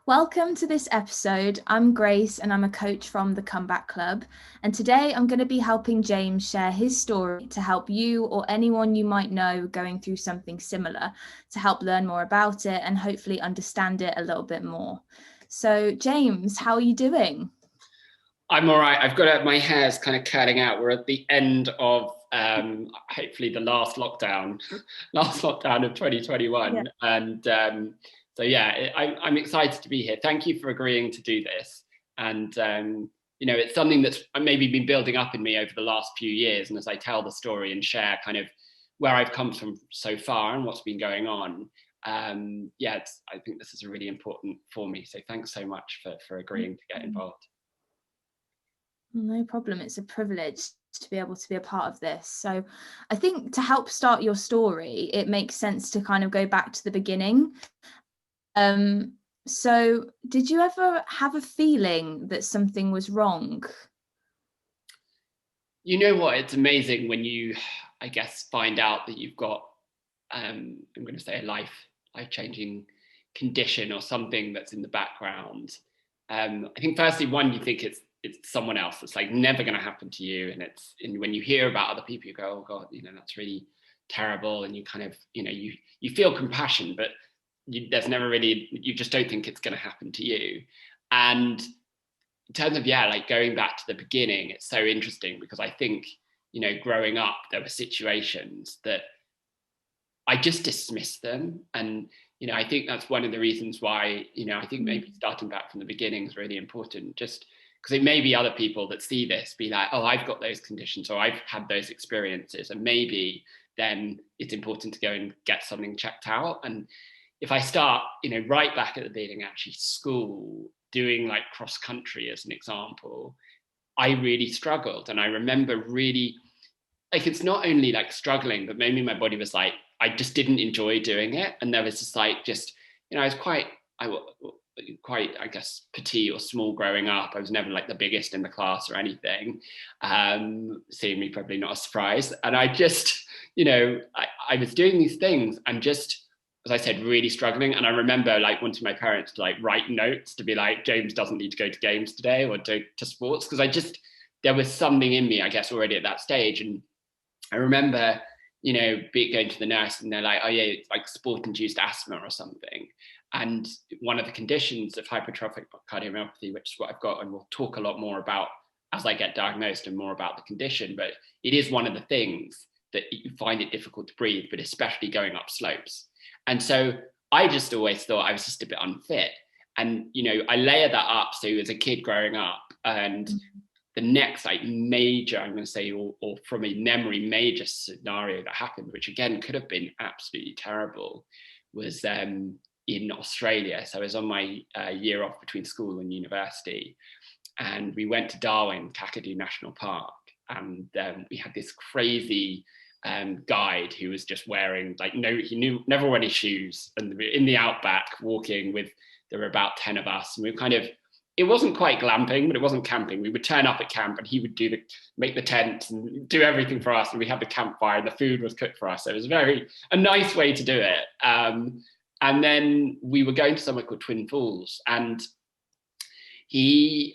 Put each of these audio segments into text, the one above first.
Welcome to this episode. I'm Grace and I'm a coach from the Comeback Club. And today I'm going to be helping James share his story to help you or anyone you might know going through something similar to help learn more about it and hopefully understand it a little bit more. So, James, how are you doing? I'm all right. I've got my hair's kind of curling out. We're at the end of hopefully the last lockdown of 2021. Yeah. I'm excited to be here. Thank you for agreeing to do this. And it's something that's maybe been building up in me over the last few years. And as I tell the story and share kind of where I've come from so far and what's been going on, I think this is really important for me. So thanks so much for agreeing to get involved. No problem. It's a privilege to be able to be a part of this. So I think to help start your story, it makes sense to kind of go back to the beginning. So did you ever have a feeling that something was wrong? You know what? It's amazing when you, I guess, find out that you've got, I'm going to say a life-changing condition or something that's in the background. I think firstly, one, you think it's someone else. It's like never going to happen to you. And when you hear about other people, you go, oh God, that's really terrible. And you kind of, you feel compassion, but there's never really, you just don't think it's going to happen to you. And in terms of, like going back to the beginning, it's so interesting because I think, growing up, there were situations that I just dismissed them. And, I think that's one of the reasons why, I think maybe starting back from the beginning is really important, just because it may be other people that see this be like, oh, I've got those conditions or I've had those experiences. And maybe then it's important to go and get something checked out. And if I start, right back at the beginning, actually school, doing like cross country as an example, I really struggled. And I remember really, like, it's not only like struggling, but maybe my body was like, I just didn't enjoy doing it. And there was just like, I was quite, I guess, petite or small growing up. I was never like the biggest in the class or anything. Seeing me, probably not a surprise. And I just, I was doing these things and just, as I said, really struggling. And I remember like wanting my parents to like write notes to be like, James doesn't need to go to games today or to sports. Because there was something in me, I guess, already at that stage. And I remember, going to the nurse and they're like, oh yeah, it's like sport-induced asthma or something. And one of the conditions of hypertrophic cardiomyopathy, which is what I've got, and we'll talk a lot more about as I get diagnosed and more about the condition, but it is one of the things that you find it difficult to breathe, but especially going up slopes. And so I just always thought I was just a bit unfit. And, I layer that up. So as a kid growing up, and the next like major, I'm going to say, or from a memory, major scenario that happened, which again could have been absolutely terrible, was in Australia. So I was on my year off between school and university, and we went to Darwin, Kakadu National Park, and we had this crazy guide who was just wearing he never wore any shoes, and in the outback walking with, there were about 10 of us, and we kind of, it wasn't quite glamping, but it wasn't camping. We would turn up at camp and he would make the tent and do everything for us. And we had the campfire and the food was cooked for us. So it was a nice way to do it. And then we were going to somewhere called Twin Falls, and he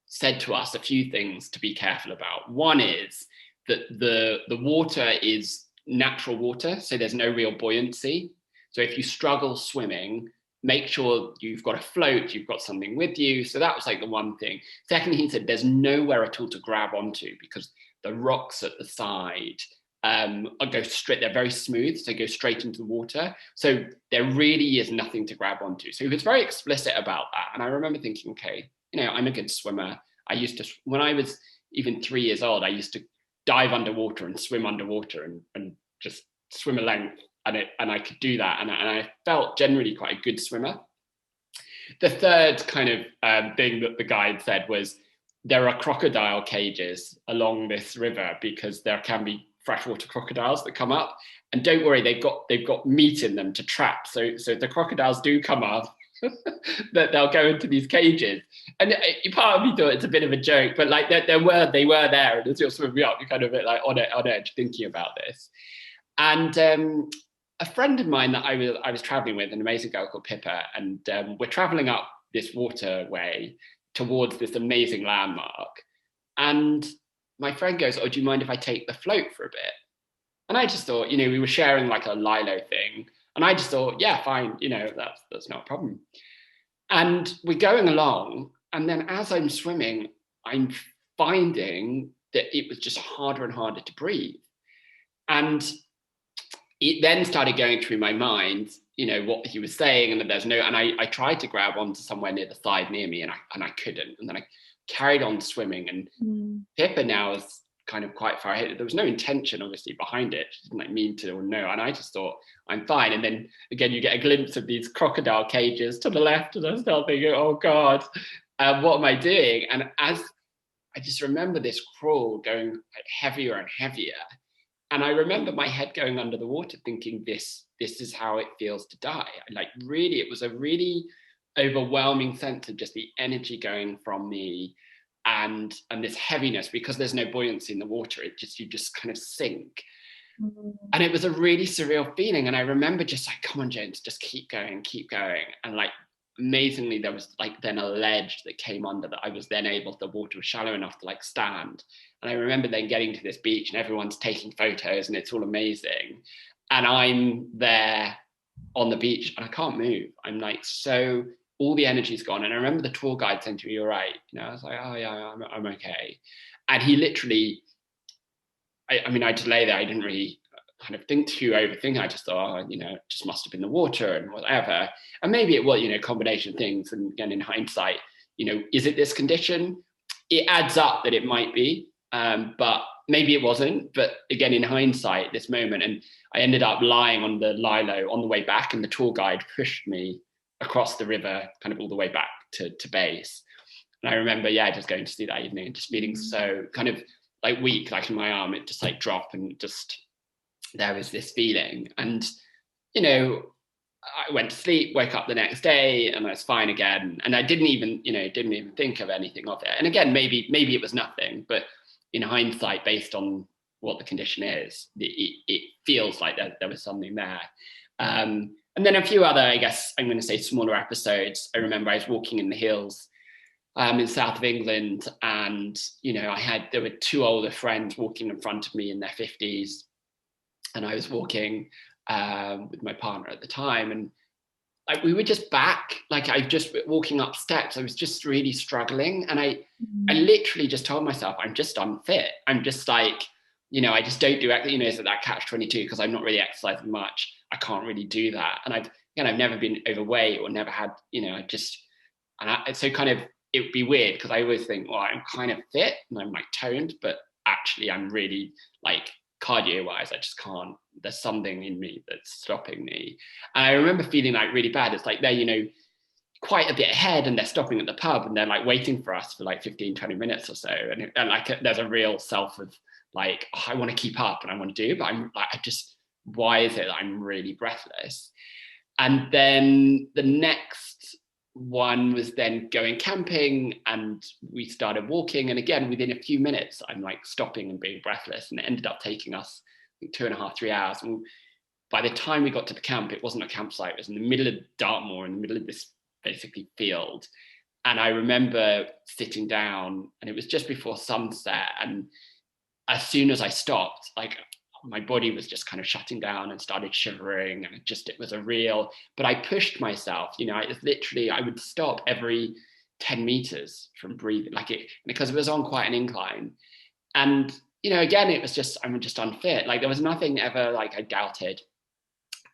said to us a few things to be careful about. One is that the water is natural water, so there's no real buoyancy. So if you struggle swimming, make sure you've got a float, you've got something with you. So that was like the one thing. Secondly, he said there's nowhere at all to grab onto because the rocks at the side go straight, they're very smooth, so go straight into the water. So there really is nothing to grab onto. So he was very explicit about that. And I remember thinking, okay, I'm a good swimmer. I used to, when I was even 3 years old, I used to dive underwater and swim underwater and just swim a length. And I could do that. And I felt generally quite a good swimmer. The third kind of thing that the guide said was, there are crocodile cages along this river because there can be freshwater crocodiles that come up. And don't worry, they've got meat in them to trap. So if the crocodiles do come up, that they'll go into these cages. And part of me thought it's a bit of a joke, but like they were there. And as you're swimming up, you're kind of a bit like on edge thinking about this. And a friend of mine that I was traveling with, an amazing girl called Pippa, and we're traveling up this waterway towards this amazing landmark. And my friend goes, "Oh, do you mind if I take the float for a bit?" And I just thought, we were sharing like a lilo thing. And I just thought, yeah, fine, that's not a problem. And we're going along. And then as I'm swimming, I'm finding that it was just harder and harder to breathe. And it then started going through my mind, what he was saying, and that there's no, and I tried to grab onto somewhere near the side near me, and I couldn't. And then I carried on swimming, and Pippa now is kind of quite far ahead. There was no intention, obviously, behind it. She didn't mean to or no. And I just thought, I'm fine. And then again, you get a glimpse of these crocodile cages to the left, and I start thinking, oh God, what am I doing? And as I just remember this crawl going like heavier and heavier. And I remember my head going under the water thinking, this is how it feels to die. Like really, it was a really overwhelming sense of just the energy going from me and this heaviness, because there's no buoyancy in the water. You just kind of sink. And it was a really surreal feeling. And I remember just like, come on, James, just keep going. And like, amazingly, there was like then a ledge that came under that I was then able, the water was shallow enough to like stand. And I remember then getting to this beach and everyone's taking photos and it's all amazing. And I'm there on the beach and I can't move. I'm like, so all the energy's gone. And I remember the tour guide saying to me, "You're right." I was like, "Oh yeah, I'm okay." And he literally, I mean, I just lay there. I didn't really kind of overthink. I just thought, it just must have been the water and whatever. And maybe it was, combination of things. And again, in hindsight, is it this condition? It adds up that it might be, but maybe it wasn't. But again, in hindsight, this moment, and I ended up lying on the lilo on the way back, and the tour guide pushed me across the river, kind of all the way back to base. And I remember, just going to see that evening and just feeling so kind of like weak, like in my arm, it just like dropped, and just there was this feeling. And I went to sleep, woke up the next day, and I was fine again. And I didn't even think of anything of it. And again, maybe it was nothing, but in hindsight, based on what the condition is, it feels like there was something there. And then a few other, I guess I'm going to say, smaller episodes. I remember I was walking in the hills in south of England, and there were two older friends walking in front of me in their 50s, and I was walking with my partner at the time, and like we were just back, like I just walking up steps. I was just really struggling, and I literally just told myself, I'm just unfit. I'm just like, I just don't do it. So that catch-22, because I'm not really exercising much. I can't really do that, and I've never been overweight or never had, so kind of it would be weird, because I always think, well, I'm kind of fit and I'm like toned, but actually I'm really like cardio wise, I just can't. There's something in me that's stopping me. And I remember feeling like really bad. It's like they're, quite a bit ahead, and they're stopping at the pub, and they're like waiting for us for like 15-20 minutes or so. And like there's a real self of like, oh, I want to keep up and I want to do, but I'm like, why is it that I'm really breathless? And then the next one was then going camping, and we started walking, and again within a few minutes I'm like stopping and being breathless, and it ended up taking us 2.5-3 hours. And by the time we got to the camp, it wasn't a campsite, it was in the middle of Dartmouth, in the middle of this basically field. And I remember sitting down, and it was just before sunset, and as soon as I stopped, like my body was just kind of shutting down and started shivering, and it was a real, but I pushed myself, I would stop every 10 meters from breathing, because it was on quite an incline. And, again, it was just, I'm just unfit. Like there was nothing ever like I doubted.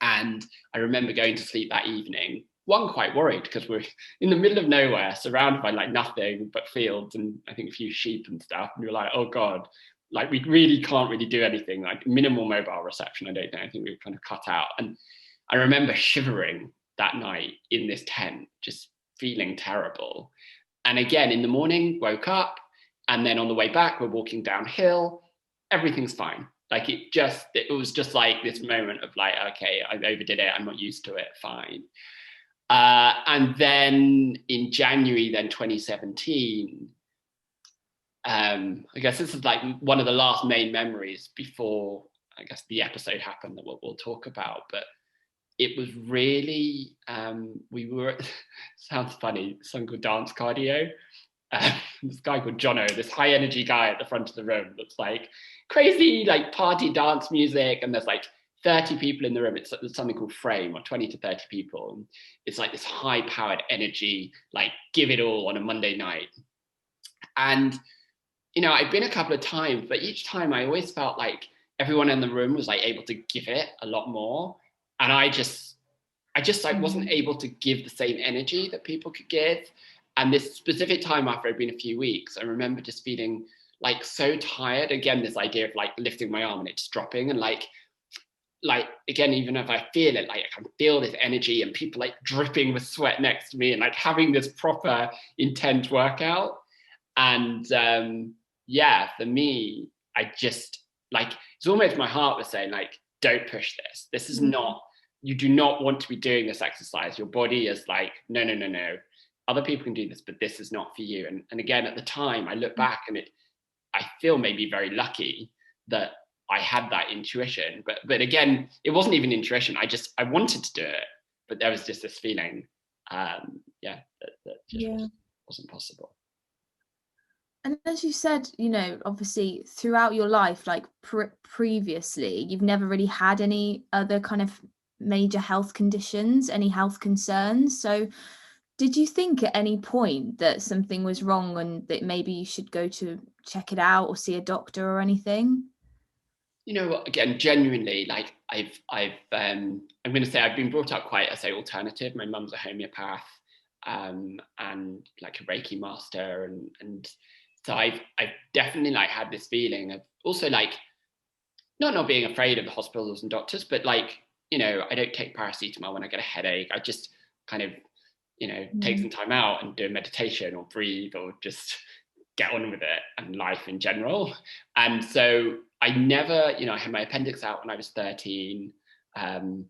And I remember going to sleep that evening, quite worried, because we're in the middle of nowhere, surrounded by like nothing but fields and I think a few sheep and stuff. And we were like, oh God, like we really can't really do anything, like minimal mobile reception. I don't know. I think we were kind of cut out. And I remember shivering that night in this tent, just feeling terrible. And again, in the morning, woke up, and then on the way back, we're walking downhill. Everything's fine. Like it was just like this moment of like, okay, I overdid it. I'm not used to it. Fine. And then in January, 2017, I guess this is like one of the last main memories before, I guess, the episode happened that we'll talk about. But it was really, we were at, sounds funny, something called dance cardio. This guy called Jono, this high energy guy at the front of the room that's like crazy, like party dance music. And there's like 30 people in the room. It's something called Frame, or 20 to 30 people. It's like this high powered energy, like give it all on a Monday night. And, I'd been a couple of times, but each time I always felt like everyone in the room was like able to give it a lot more. And I just like wasn't able to give the same energy that people could give. And this specific time after I'd been a few weeks, I remember just feeling like so tired. Again, this idea of like lifting my arm and it just dropping, and like again, even if I feel it, like I can feel this energy and people like dripping with sweat next to me and like having this proper intense workout. And for me, I just like, it's almost my heart was saying like, don't push this. This is not, you do not want to be doing this exercise. Your body is like, no. Other people can do this, but this is not for you. And again, at the time, I look back and I feel maybe very lucky that I had that intuition. But again, it wasn't even intuition. I wanted to do it, but there was just this feeling, that just wasn't possible. And as you said, obviously throughout your life, like previously, you've never really had any other kind of major health conditions, any health concerns. So did you think at any point that something was wrong and that maybe you should go to check it out or see a doctor or anything? Again, genuinely, like I'm going to say I've been brought up quite as a alternative. My mum's a homeopath, and like a Reiki master, and so I've definitely like had this feeling of also like not being afraid of the hospitals and doctors, but like I don't take paracetamol when I get a headache. I just kind of take some time out and do a meditation or breathe or just get on with it and life in general. And so I never, I had my appendix out when I was 13. And,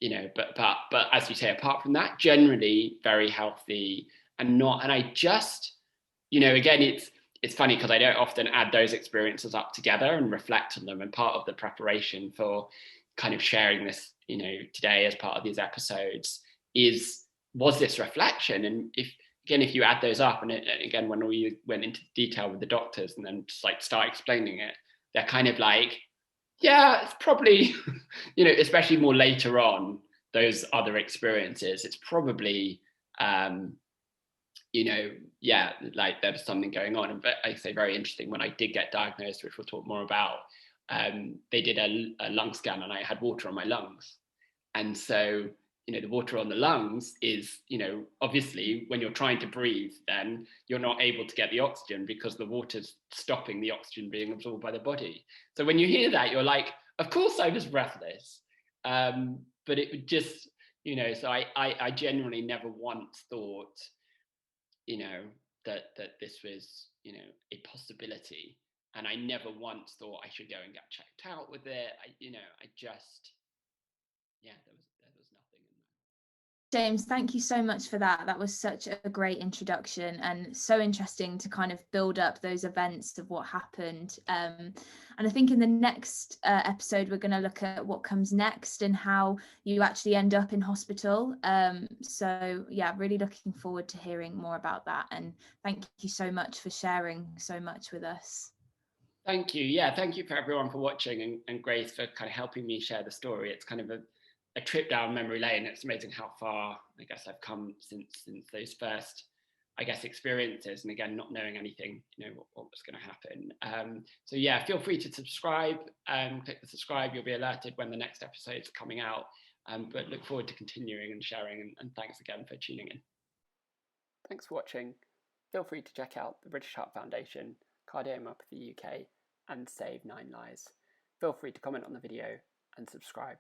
but as you say, apart from that, generally very healthy and I just, again, it's funny because I don't often add those experiences up together and reflect on them. And part of the preparation for kind of sharing this, today as part of these episodes was this reflection. And if you add those up, and again, when we went into detail with the doctors and then just like start explaining it, they're kind of like, yeah, it's probably, especially more later on, those other experiences, it's probably, like there was something going on. But I say very interesting, when I did get diagnosed, which we'll talk more about, they did a lung scan and I had water on my lungs. And so, the water on the lungs is, obviously when you're trying to breathe, then you're not able to get the oxygen because the water's stopping the oxygen being absorbed by the body. So when you hear that, you're like, of course I was breathless. But it would just, so I genuinely never once thought, that this was, a possibility. And I never once thought I should go and get checked out with it. I just, there was nothing in there. James, thank you so much for that. That was such a great introduction and so interesting to kind of build up those events of what happened. And I think in the next episode, we're going to look at what comes next and how you actually end up in hospital. So yeah, really looking forward to hearing more about that. And thank you so much for sharing so much with us. Thank you. Yeah, thank you for everyone for watching, and Grace for kind of helping me share the story. It's kind of a trip down memory lane. It's amazing how far I guess I've come since those first, I guess, experiences. And again, not knowing anything, what was going to happen. So yeah, feel free to subscribe. Click the subscribe. You'll be alerted when the next episode's coming out. But look forward to continuing and sharing. And thanks again for tuning in. Thanks for watching. Feel free to check out the British Heart Foundation, Cardiomyopathy UK, and Save 9 Lives. Feel free to comment on the video and subscribe.